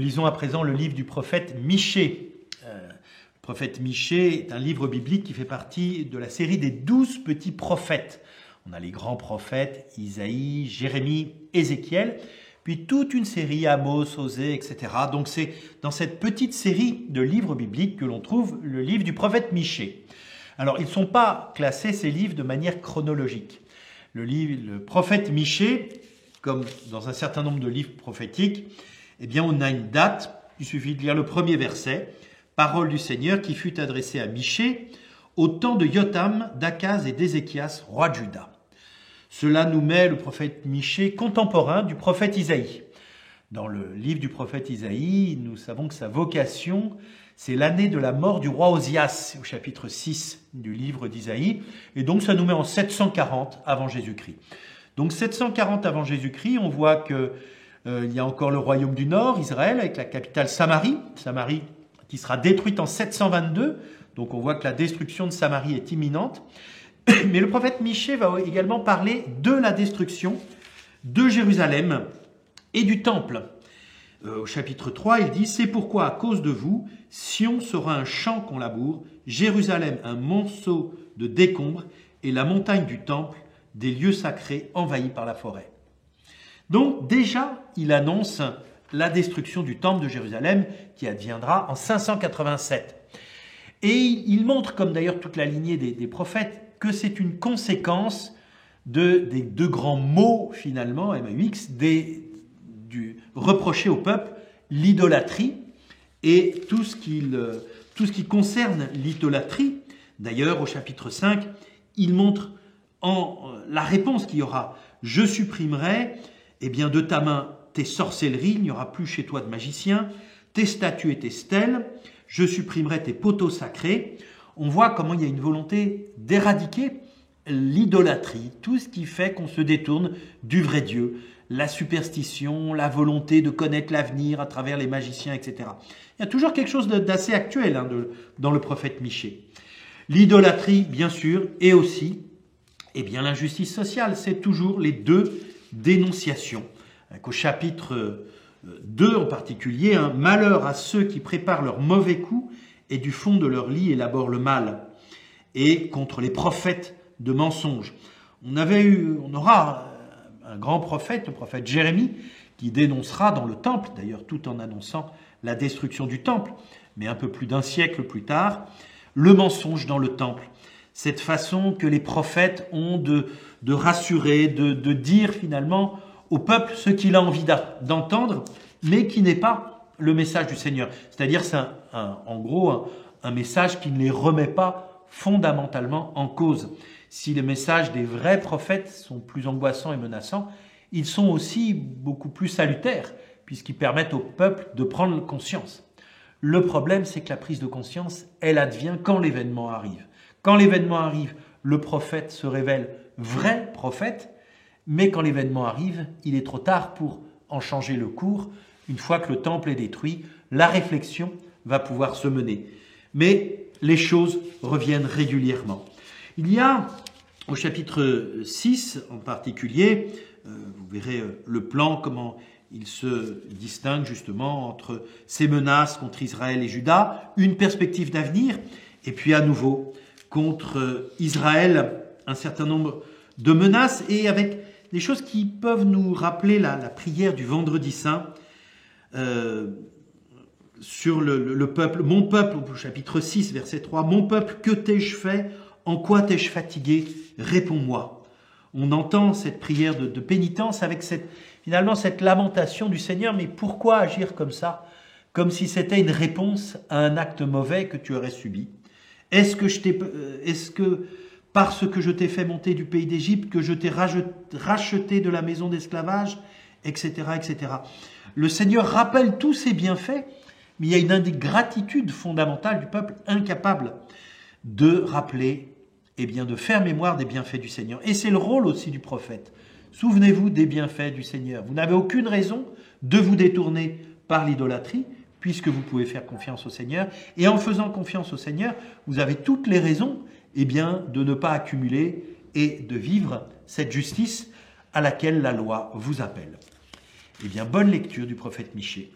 lisons à présent le livre du prophète Michée. Le prophète Michée est un livre biblique qui fait partie de la série des 12 petits prophètes. On a les grands prophètes, Isaïe, Jérémie, Ézéchiel, puis toute une série, Amos, Osée, etc. Donc c'est dans cette petite série de livres bibliques que l'on trouve le livre du prophète Michée. Alors ils ne sont pas classés, ces livres, de manière chronologique. Le prophète Michée, comme dans un certain nombre de livres prophétiques, eh bien on a une date, il suffit de lire le premier verset, « Parole du Seigneur qui fut adressée à Michée au temps de Jotham, d'Akaz et d'Ézéchias, roi de Juda. » Cela nous met le prophète Michée contemporain du prophète Isaïe. Dans le livre du prophète Isaïe, nous savons que sa vocation, c'est l'année de la mort du roi Osias, au chapitre 6 du livre d'Isaïe. Et donc ça nous met en 740 avant Jésus-Christ. Donc 740 avant Jésus-Christ, on voit qu'il y a encore le royaume du Nord, Israël, avec la capitale Samarie. Samarie qui sera détruite en 722. Donc on voit que la destruction de Samarie est imminente. Mais le prophète Michée va également parler de la destruction de Jérusalem et du temple. Au chapitre 3, il dit « C'est pourquoi, à cause de vous, Sion sera un champ qu'on laboure, Jérusalem un monceau de décombres, et la montagne du temple des lieux sacrés envahis par la forêt. » Donc déjà, il annonce la destruction du temple de Jérusalem qui adviendra en 587. Et il montre, comme d'ailleurs toute la lignée des prophètes, que c'est une conséquence des deux grands mots, finalement, MAUX, du reprocher au peuple l'idolâtrie et tout ce qui concerne l'idolâtrie. D'ailleurs, au chapitre 5, il montre la réponse qu'il y aura. « Je supprimerai de ta main tes sorcelleries, il n'y aura plus chez toi de magiciens, tes statues et tes stèles, je supprimerai tes poteaux sacrés. » On voit comment il y a une volonté d'éradiquer l'idolâtrie, tout ce qui fait qu'on se détourne du vrai Dieu, la superstition, la volonté de connaître l'avenir à travers les magiciens, etc. Il y a toujours quelque chose d'assez actuel dans le prophète Michée. L'idolâtrie, bien sûr, et aussi l'injustice sociale. C'est toujours les deux dénonciations. Au chapitre 2 en particulier, « Malheur à ceux qui préparent leurs mauvais coups et du fond de leur lit élaborent le mal. » Et contre les prophètes de mensonges. On aura un grand prophète, le prophète Jérémie, qui dénoncera dans le temple, d'ailleurs tout en annonçant la destruction du temple, mais un peu plus d'un siècle plus tard, le mensonge dans le temple. Cette façon que les prophètes ont de rassurer, de dire finalement au peuple ce qu'il a envie d'entendre, mais qui n'est pas le message du Seigneur. C'est-à-dire c'est en gros un message qui ne les remet pas fondamentalement en cause. Si les messages des vrais prophètes sont plus angoissants et menaçants, ils sont aussi beaucoup plus salutaires, puisqu'ils permettent au peuple de prendre conscience. Le problème, c'est que la prise de conscience, elle advient quand l'événement arrive. Quand l'événement arrive, le prophète se révèle vrai prophète, mais quand l'événement arrive, il est trop tard pour en changer le cours. Une fois que le temple est détruit, la réflexion va pouvoir se mener. Mais les choses reviennent régulièrement. Il y a, au chapitre 6 en particulier, vous verrez le plan, comment il se distingue justement entre ces menaces contre Israël et Juda, une perspective d'avenir, et puis à nouveau contre Israël, un certain nombre de menaces, et avec des choses qui peuvent nous rappeler la prière du vendredi saint, sur le peuple. « Mon peuple », au chapitre 6, verset 3, « Mon peuple, que t'ai-je fait? En quoi t'ai-je fatigué? Réponds-moi. » On entend cette prière de pénitence avec finalement cette lamentation du Seigneur. Mais pourquoi agir comme ça? Comme si c'était une réponse à un acte mauvais que tu aurais subi. Est-ce que parce que je t'ai fait monter du pays d'Égypte, que je t'ai racheté de la maison d'esclavage, etc., etc. Le Seigneur rappelle tous ses bienfaits, mais il y a une ingratitude fondamentale du peuple incapable de rappeler, de faire mémoire des bienfaits du Seigneur. Et c'est le rôle aussi du prophète. Souvenez-vous des bienfaits du Seigneur. Vous n'avez aucune raison de vous détourner par l'idolâtrie, puisque vous pouvez faire confiance au Seigneur. Et en faisant confiance au Seigneur, vous avez toutes les raisons de ne pas accumuler et de vivre cette justice à laquelle la loi vous appelle. Bonne lecture du prophète Michée.